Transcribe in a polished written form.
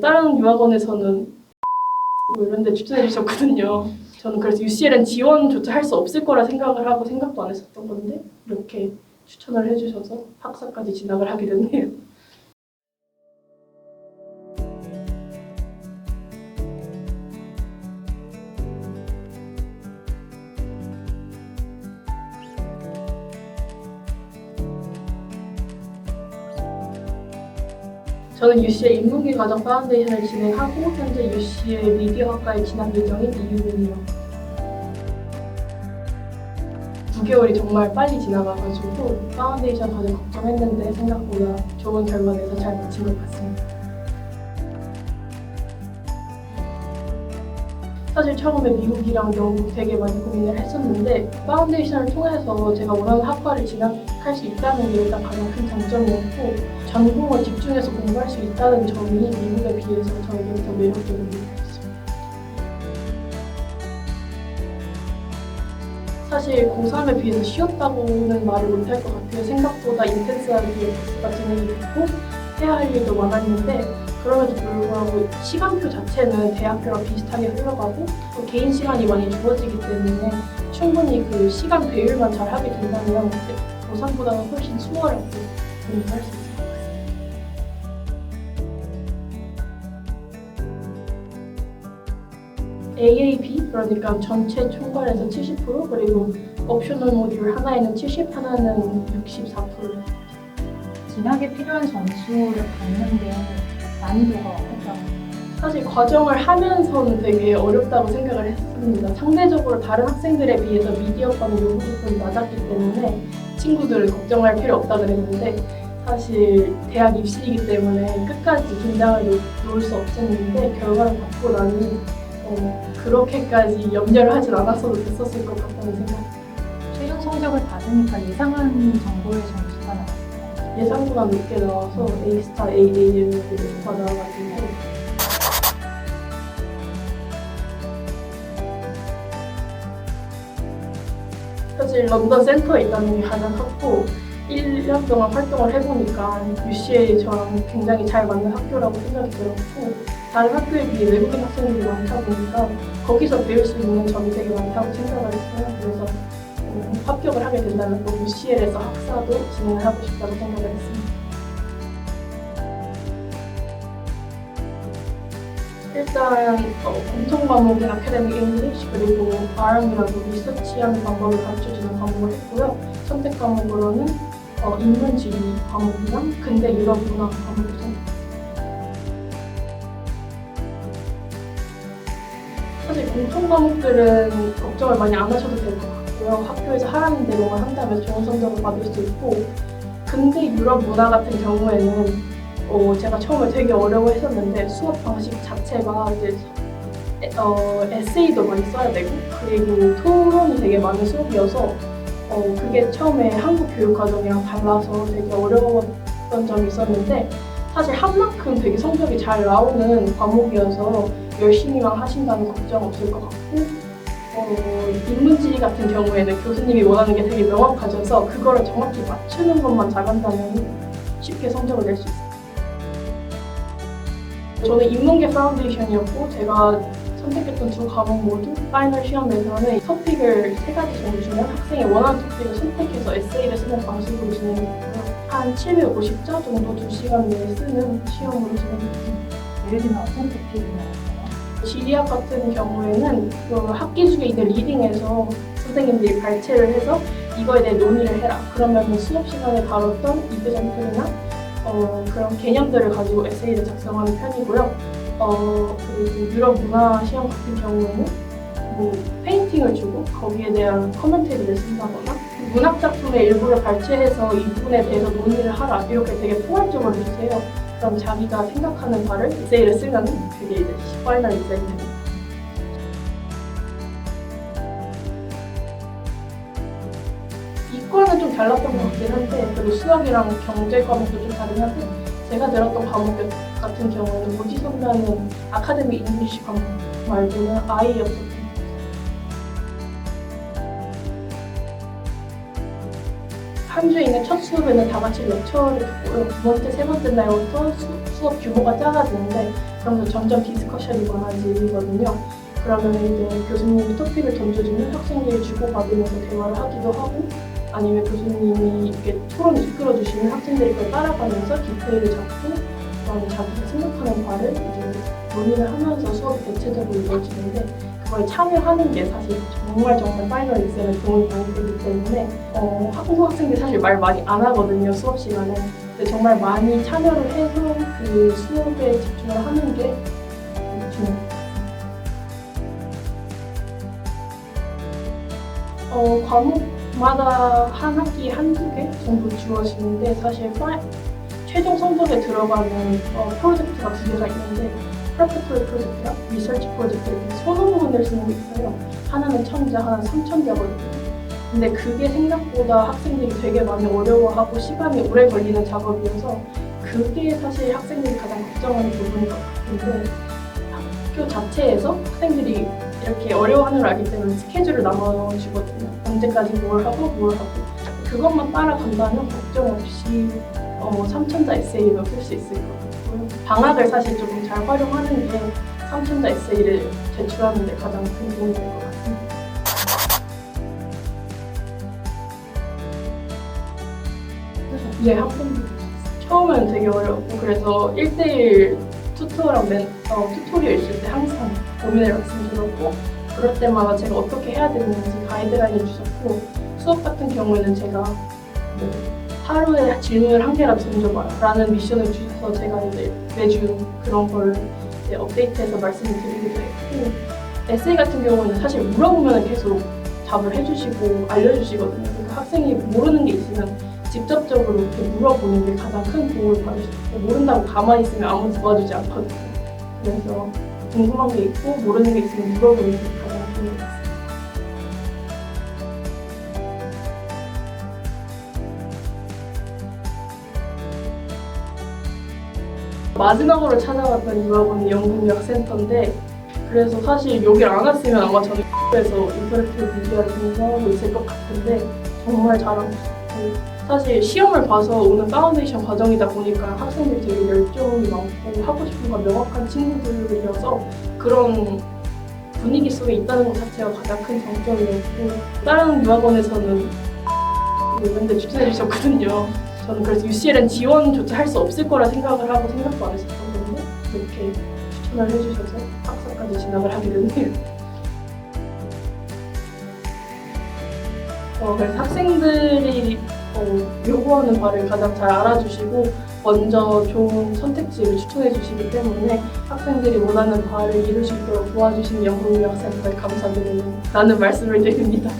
다른 유학원에서는 뭐 이런 데 추천해 주셨거든요. 저는 그래서 UCL은 지원조차 할 수 없을 거라 생각을 하고 생각도 안 했었던 건데 이렇게 추천을 해주셔서 학사까지 진학을 하게 됐네요. 저는 UCL 인문계 과정 파운데이션을 진행하고 현재 UCL 미디어학과에 진학 예정인 이유민이요. 9개월이 정말 빨리 지나가가지고 파운데이션 과정 걱정했는데 생각보다 좋은 결과 내서 잘 마친 것 같습니다. 사실 처음에 미국이랑 영국 되게 많이 고민을 했었는데 파운데이션을 통해서 제가 원하는 학과를 진학할 수 있다는 게 일단 가장 큰 장점이었고 전공을 집중해서 공부할 수 있다는 점이 미국에 비해서 저에게 더 매력적인 부분이었습니다. 사실 고3에 비해서 쉬웠다고는 말을 못할 것 같아요. 생각보다 인텐스하게 코스가 진행이 됐고 해야 할 일도 많았는데 그럼에도 불구하고 시간표 자체는 대학교랑 비슷하게 흘러가고 또 개인 시간이 많이 주어지기 때문에 충분히 그 시간 배율만 잘 하게 된다면 고3보다는 훨씬 수월하게 공부할 수 있을 것 같습니다. AAB 그러니까 전체 총괄에서 70% 그리고 옵셔널 모듈 하나에는 70, 하나는 64%. 진학에 필요한 점수를 받는데 난이도가 어떤가요? 사실 과정을 하면서는 되게 어렵다고 생각을 했습니다. 상대적으로 다른 학생들에 비해서 미디어과는 요구 조건이 낮았기 때문에 친구들을 걱정할 필요 없다 그랬는데 사실 대학 입시이기 때문에 끝까지 긴장을 놓을 수 없었는데 결과를 받고 나니 그렇게까지 염려를 하진 않았어도 됐었을 것 같다는 생각. 최종 성적을 받으니까 예상한 정도의 점수가 나왔어요. 예상보다 높게 나와서 A-스타, A 다 나와가지고 사실 런던 센터에 있다는 게 가장 컸고 1년 동안 활동을 해보니까 UCL이 저랑 굉장히 잘 맞는 학교라고 생각이 들었고 다른 학교에 비해 외국인 학생들이 많다 보니까 거기서 배울 수 있는 점이 되게 많다고 생각을 했어요. 그래서 합격을 하게 된다면 또 UCL에서 학사도 진행을 하고 싶다고 생각을 했습니다. 일단 공통 과목인 아카데믹 잉글리시 그리고 RM이라고 리서치하는 방법을 가르쳐주는 과목을 했고요. 선택 과목으로는 인문지리 과목이랑 근대 유럽 문화 과목을 선택했습니다. 사실 공통 과목들은 걱정을 많이 안 하셔도 될 것 같고요. 학교에서 하라는 대로만 한다면 좋은 성적을 받을 수 있고 근대 유럽 문화 같은 경우에는 제가 처음에 되게 어려워했었는데 수업 방식 자체가 이제 에세이도 많이 써야 되고 그리고 토론이 되게 많은 수업이어서 그게 처음에 한국 교육 과정이랑 달라서 되게 어려웠던 점이 있었는데 사실 한 만큼 되게 성적이 잘 나오는 과목이어서 열심히만 하신다는 걱정 없을 것 같고 인문지리 같은 경우에는 교수님이 원하는 게 되게 명확하셔서 그거를 정확히 맞추는 것만 잘한다면 쉽게 성적을 낼 수 있어요. 저는 인문계 파운데이션이었고 제가 선택했던 두 과목 모두 파이널 시험에서는 토픽을 3가지 정도 주면 학생이 원하는 토픽을 선택해서 에세이를 쓰는 방식으로 진행했고요. 한 750자 정도 2시간 내에 쓰는 시험으로 진행했습니다. 예를 들면 어떤 토픽이 나왔어요? 지리학 같은 경우에는 그 학기 중에 있는 리딩에서 선생님들이 발췌를 해서 이거에 대해 논의를 해라. 그러면 수업 시간에 다뤘던 이그젠플이나 그런 개념들을 가지고 에세이를 작성하는 편이고요. 그리고 유럽 문화 시험 같은 경우에는 뭐 페인팅을 주고 거기에 대한 커멘터리를 쓴다거나 문학 작품의 일부를 발췌해서 이 부분에 대해서 논의를 하라. 이렇게 되게 포괄적으로 주세요. 그럼 자기가 생각하는 바를 에세이를 쓰면 그게 이제 파이널 에세이가 됩니다. 이과는 좀 달랐던 것 같긴 한데 그리고 수학이랑 경제 과목도 좀 다르긴 한데 제가 들었던 과목 같은 경우는 모지 선배는 아카데믹 잉글리시 과목 말고는 아예 없었던 것 같아요. 한 주에 있는 첫 수업에는 다 같이 렉처를 듣고요. 두 번째, 세 번째 날부터 수업 규모가 작아지는데 그러면서 점점 디스커션이 많아지거든요. 그러면 이제 교수님이 토픽을 던져주면 학생들이 주고받으면서 대화를 하기도 하고 아니면 교수님이 이렇게 토론을 이끌어주시면 학생들이 그걸 따라가면서 디테일을 잡고 그다음에 자기가 생각하는 바를 이제 논의를 하면서 수업이 대체적으로 이루어지는데 그걸 참여하는 게 사실 정말 파이널 익셀에 도움이 많이 되기 때문에 한국 학생들이 사실 말 많이 안 하거든요, 수업 시간에. 근데 정말 많이 참여를 해서 그 수업에 집중을 하는 게 중요해요. 과목마다 한 학기에 한두 개 정도 주어지는데 사실 최종 성적에 들어가는 프로젝트가 두 개가 있는데 프레퍼토리 프로젝트랑 리서치 프로젝트 이렇게 소논문을 쓰는 게 있어요. 하나는 1000자, 하나는 3000자거든요. 근데 그게 생각보다 학생들이 되게 많이 어려워하고 시간이 오래 걸리는 작업이어서 그게 사실 학생들이 가장 걱정하는 부분인 것 같은데 학교 자체에서 학생들이 이렇게 어려워하는 걸 알기 때문에 스케줄을 나눠주거든요. 언제까지 뭘 하고 그것만 따라간다면 걱정 없이 3000자 에세이를 쓸 수 있을 것 같고요. 방학을 사실 조금 잘 활용하는 게 3000자 에세이를 제출하는 데 가장 큰 도움이 될 것 같습니다. 네, 한 번도 처음에는 되게 어려웠고 그래서 1대1 튜토리얼 있을 때 항상 고민을 말씀드렸고 그럴 때마다 제가 어떻게 해야 되는지 가이드라인을 주셨고 수업 같은 경우에는 제가 하루에 질문을 한 개라도 던져봐요 라는 미션을 주셔서 제가 이제 매주 그런 걸 이제 업데이트해서 말씀을 드리기도 했고 에세이 같은 경우는 사실 물어보면 계속 답을 해주시고 알려주시거든요. 그러니까 학생이 모르는 게 있으면 직접적으로 이렇게 물어보는 게 가장 큰 도움을 받을 수 있고 모른다고 가만히 있으면 아무도 도와주지 않거든요. 그래서 궁금한 게 있고 모르는 게 있으면 물어보는 게 가장 도움이 됐어요. 마지막으로 찾아왔던 유학원이 영국유학센터인데 그래서 사실 여기를 안 왔으면 아마 저는 에서 인터랙티브 미디어를 공부하고 있을 것 같은데 정말 잘하고 있었고 사실 시험을 봐서 오는 파운데이션 과정이다 보니까 학생들이 되게 열정이 많고 하고 싶은 거 명확한 친구들이어서 그런 분위기 속에 있다는 것 자체가 가장 큰 장점이었고 다른 유학원에서는 맨날 추천해 주셨거든요. 저는 그래서 UCL은 지원조차 할 수 없을 거라 생각을 하고 생각도 안 했었거든요. 이렇게 추천을 해주셔서 학사까지 진학을 하게 됐네요. 그래서 학생들이 요구하는 바를 가장 잘 알아주시고 먼저 좋은 선택지를 추천해 주시기 때문에 학생들이 원하는 바를 이룰 수 있도록 도와주신 영국유학센터에 감사드리는 라는 말씀을 드립니다.